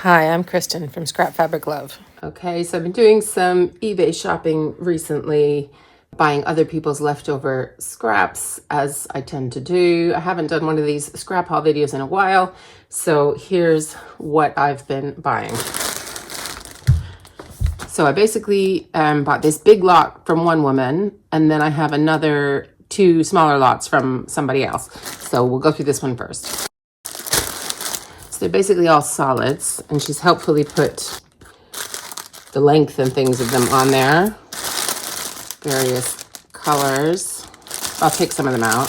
Hi, I'm Kristen from Scrap Fabric Love. Okay, so I've been doing some eBay shopping recently, buying other people's leftover scraps, as I tend to do. I haven't done one of these scrap haul videos in a while, so here's what I've been buying. So I basically bought this big lot from one woman, and then I have another 2 smaller lots from somebody else. So we'll go through this one first. They're basically all solids, and she's helpfully put the length and things of them on there. Various colors. I'll take some of them out.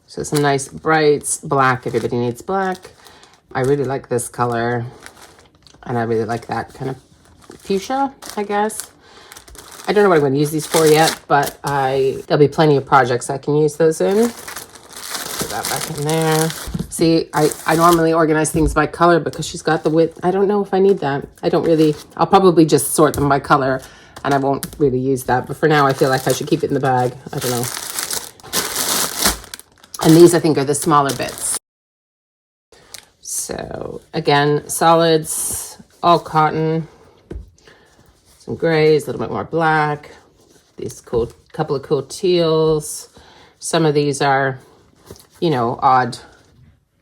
So some nice brights, black, everybody needs black. I really like this color, and I really like that kind of fuchsia, I guess. I don't know what I'm going to use these for yet, but there'll be plenty of projects I can use those in. Put that back in there. See, I normally organize things by color because she's got the width. I don't know if I need that. I'll probably just sort them by color, and I won't really use that. But for now, I feel like I should keep it in the bag. I don't know. And these, I think, are the smaller bits. So, again, solids, all cotton. Some grays, a little bit more black. These couple of cool teals. Some of these are, you know, odd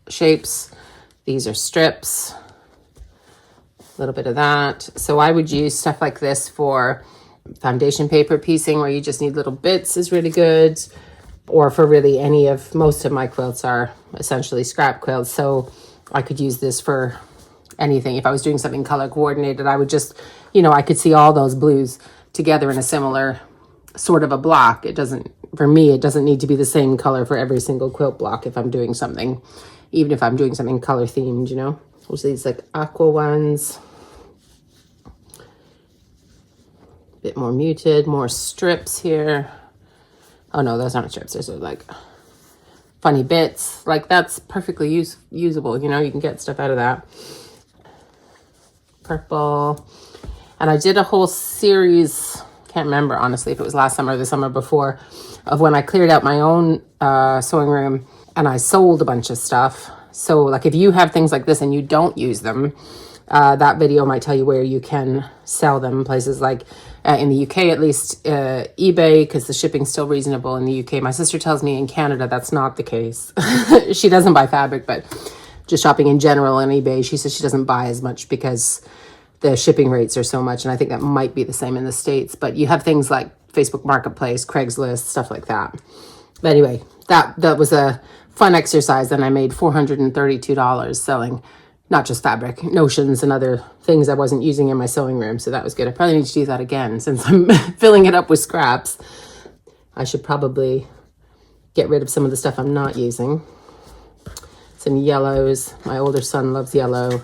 shapes. These are strips. A little bit of that. So I would use stuff like this for foundation paper piecing, where you just need little bits, is really good. Or for really most of my quilts are essentially scrap quilts. So I could use this for anything. If I was doing something color coordinated, I would just, I could see all those blues together in a similar sort of a block. For me, it doesn't need to be the same color for every single quilt block if I'm doing something, even if I'm doing something color themed, There's these like aqua ones. A bit more muted, more strips here. Oh no, those aren't strips. Those are like funny bits. Like that's perfectly usable, you can get stuff out of that. Purple. And I did a whole series, can't remember honestly if it was last summer or the summer before, of when I cleared out my own sewing room and I sold a bunch of stuff. So like if you have things like this and you don't use them, that video might tell you where you can sell them. Places like in the UK, at least eBay, because the shipping's still reasonable in the UK. My sister tells me in Canada that's not the case. She doesn't buy fabric, but just shopping in general on eBay, she says she doesn't buy as much because the shipping rates are so much. And I think that might be the same in the States. But you have things like Facebook Marketplace, Craigslist, stuff like that. But anyway, that was a fun exercise. And I made $432 selling not just fabric, notions and other things I wasn't using in my sewing room. So that was good. I probably need to do that again since I'm filling it up with scraps. I should probably get rid of some of the stuff I'm not using. Some yellows. My older son loves yellow.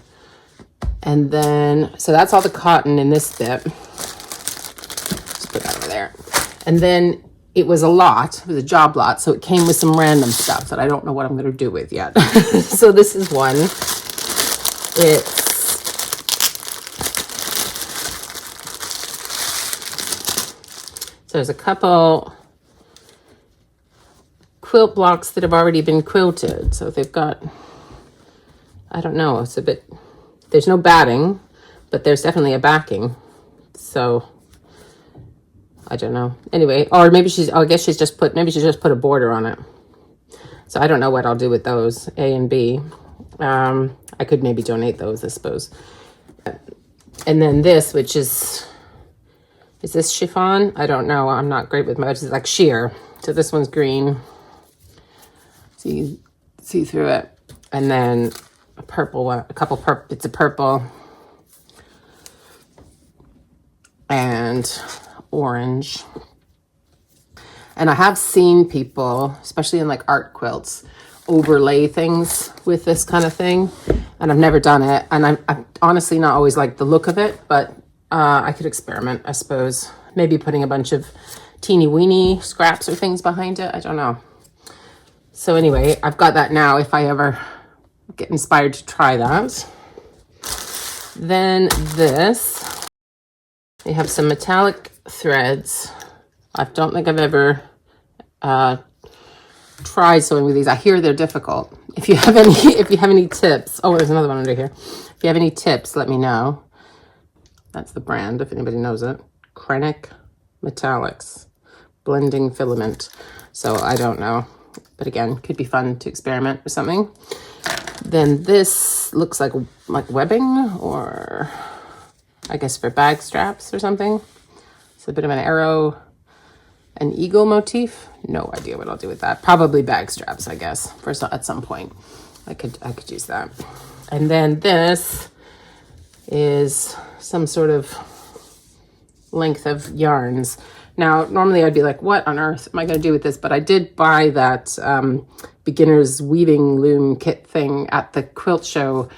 And then, so that's all the cotton in this bit. Just put that over there. And then it was a lot. It was a job lot. So it came with some random stuff that I don't know what I'm going to do with yet. So this is one. So there's a couple quilt blocks that have already been quilted. So they've got, I don't know, it's a bit, there's no batting, but there's definitely a backing. So I don't know. Anyway, or maybe I guess she's just put a border on it. So I don't know what I'll do with those, A and B. I could maybe donate those, I suppose. And then this, which is this chiffon? I don't know. I'm not great with it's like sheer. So this one's green. So you can see through it. And then a purple one, a couple bits of purple. And orange. And I have seen people, especially in like art quilts, overlay things with this kind of thing. And I've never done it. And I'm honestly not always like the look of it, but I could experiment, I suppose. Maybe putting a bunch of teeny weeny scraps or things behind it. I don't know. So anyway, I've got that now if I ever get inspired to try that. Then this, they have some metallic threads. I don't think I've ever tried sewing with these. I hear they're difficult. If you have any tips, oh, there's another one under here. If you have any tips, let me know. That's the brand, if anybody knows it. Krennic Metallics Blending Filament. So I don't know, but again, could be fun to experiment with something. Then this looks like webbing, or I guess for bag straps or something. It's a bit of an arrow, an eagle motif. No idea what I'll do with that. Probably bag straps, I guess. At some point, I could use that. And then this is some sort of length of yarns. Now, normally I'd be like, what on earth am I going to do with this? But I did buy that beginner's weaving loom kit thing at the quilt show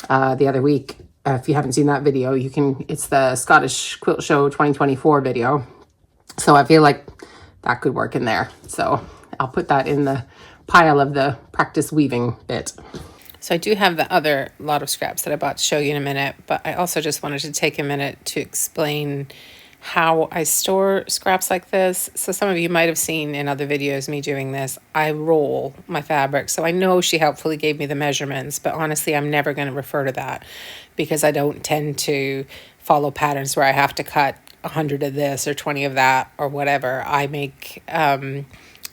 the other week. If you haven't seen that video, it's the Scottish Quilt Show 2024 video. So I feel like that could work in there. So I'll put that in the pile of the practice weaving bit. So I do have the other lot of scraps that I bought to show you in a minute, but I also just wanted to take a minute to explain how I store scraps like this. So some of you might have seen in other videos me doing this. I roll my fabric. So I know she helpfully gave me the measurements, but honestly, I'm never going to refer to that because I don't tend to follow patterns where I have to cut 100 of this or 20 of that or whatever. I make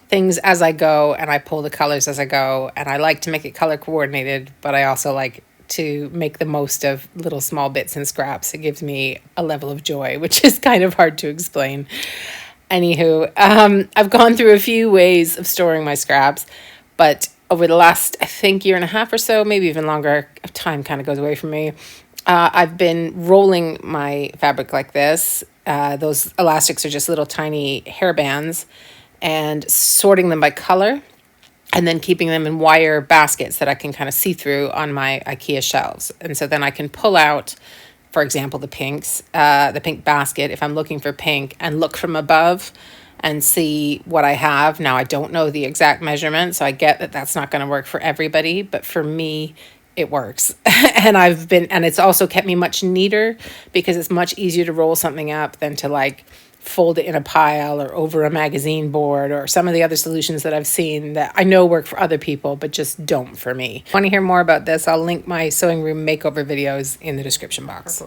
things as I go, and I pull the colors as I go, and I like to make it color coordinated, but I also like to make the most of little small bits and scraps. It gives me a level of joy, which is kind of hard to explain. Anywho, I've gone through a few ways of storing my scraps, but over the last, I think, year and a half or so, maybe even longer, time kind of goes away from me. I've been rolling my fabric like this. Those elastics are just little tiny hair bands, and sorting them by color, and then keeping them in wire baskets that I can kind of see through on my IKEA shelves. And so then I can pull out, for example, the pinks, the pink basket, if I'm looking for pink, and look from above and see what I have. Now, I don't know the exact measurement, so I get that that's not going to work for everybody, but for me, it works. And it's also kept me much neater because it's much easier to roll something up than to like fold it in a pile or over a magazine board or some of the other solutions that I've seen that I know work for other people, but just don't for me. Want to hear more about this? I'll link my sewing room makeover videos in the description box.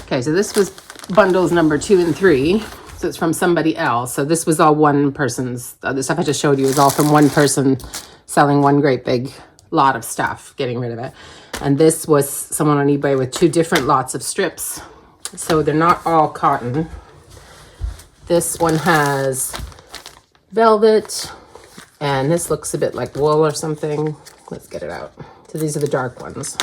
Okay, so this was bundles number 2 and 3. So it's from somebody else. So this was all one person's, the stuff I just showed you is all from one person selling one great big lot of stuff, getting rid of it. And this was someone on eBay with 2 different lots of strips. So they're not all cotton. This one has velvet, and this looks a bit like wool or something. Let's get it out. So these are the dark ones.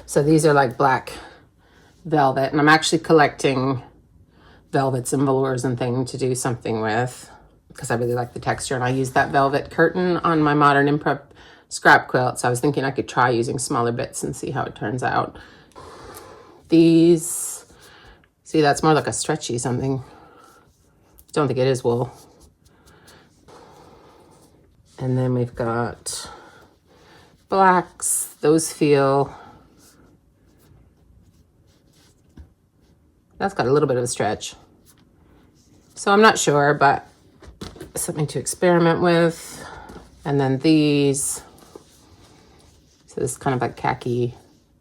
So these are like black velvet, and I'm actually collecting velvets and velours and things to do something with because I really like the texture, and I used that velvet curtain on my Modern Imprep scrap quilt, so I was thinking I could try using smaller bits and see how it turns out. These... See, that's more like a stretchy something. Don't think it is wool. And then we've got blacks. Those feel... That's got a little bit of a stretch. So I'm not sure, but something to experiment with. And then these. So this is kind of like khaki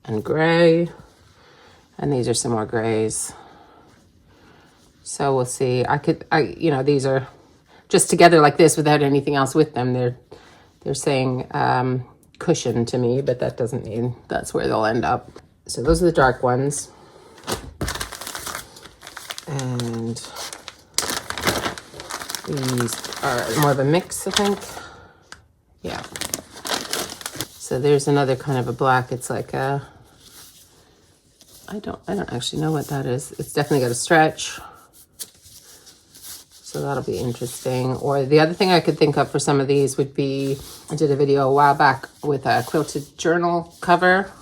and gray. And these are some more grays. So we'll see. These are just together like this without anything else with them. They're saying cushion to me, but that doesn't mean that's where they'll end up. So those are the dark ones. And these are more of a mix, I think. Yeah. So there's another kind of a black. It's like a, I don't actually know what that is. It's definitely got a stretch. So that'll be interesting. Or the other thing I could think of for some of these would be, I did a video a while back with a quilted journal cover.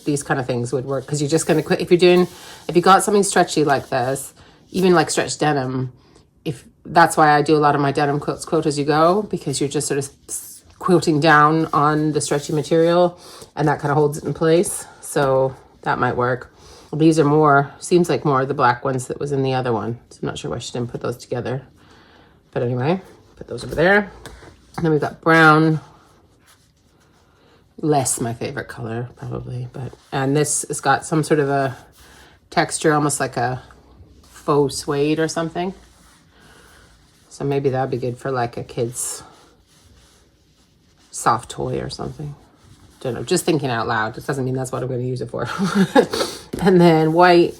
These kind of things would work because you're just going to, if you got something stretchy like this, even like stretched denim, that's why I do a lot of my denim quilts quilt as you go, because you're just sort of quilting down on the stretchy material and that kind of holds it in place. So that might work. These are seems like more of the black ones that was in the other one. So I'm not sure why she didn't put those together. But anyway, put those over there. And then we've got brown. Less my favorite color, probably. And this has got some sort of a texture, almost like a faux suede or something. So maybe that'd be good for like a kid's soft toy or something. Don't know, just thinking out loud. It doesn't mean that's what I'm going to use it for. And then white.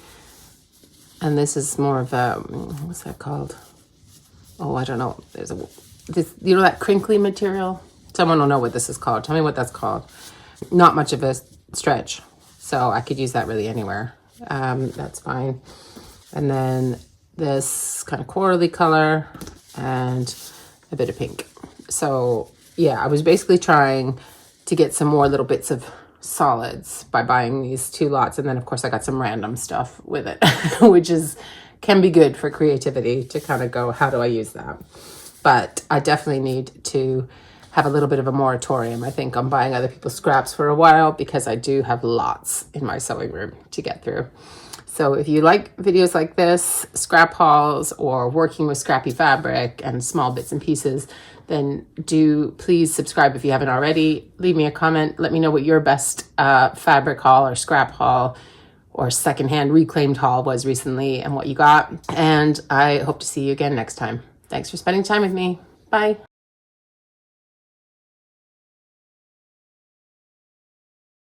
And this is more of a, what's that called? Oh, I don't know. This, you know, that crinkly material? Someone will know what this is called. Tell me what that's called. Not much of a stretch. So I could use that really anywhere. That's fine. And then this kind of corally color and a bit of pink. So yeah, I was basically trying to get some more little bits of solids by buying these 2 lots. And then of course I got some random stuff with it, which can be good for creativity to kind of go, how do I use that? But I definitely need to have a little bit of a moratorium, I think, on buying other people's scraps for a while, because I do have lots in my sewing room to get through. So if you like videos like this, scrap hauls, or working with scrappy fabric and small bits and pieces, then do please subscribe if you haven't already. Leave me a comment. Let me know what your best fabric haul or scrap haul or secondhand reclaimed haul was recently and what you got. And I hope to see you again next time. Thanks for spending time with me. Bye.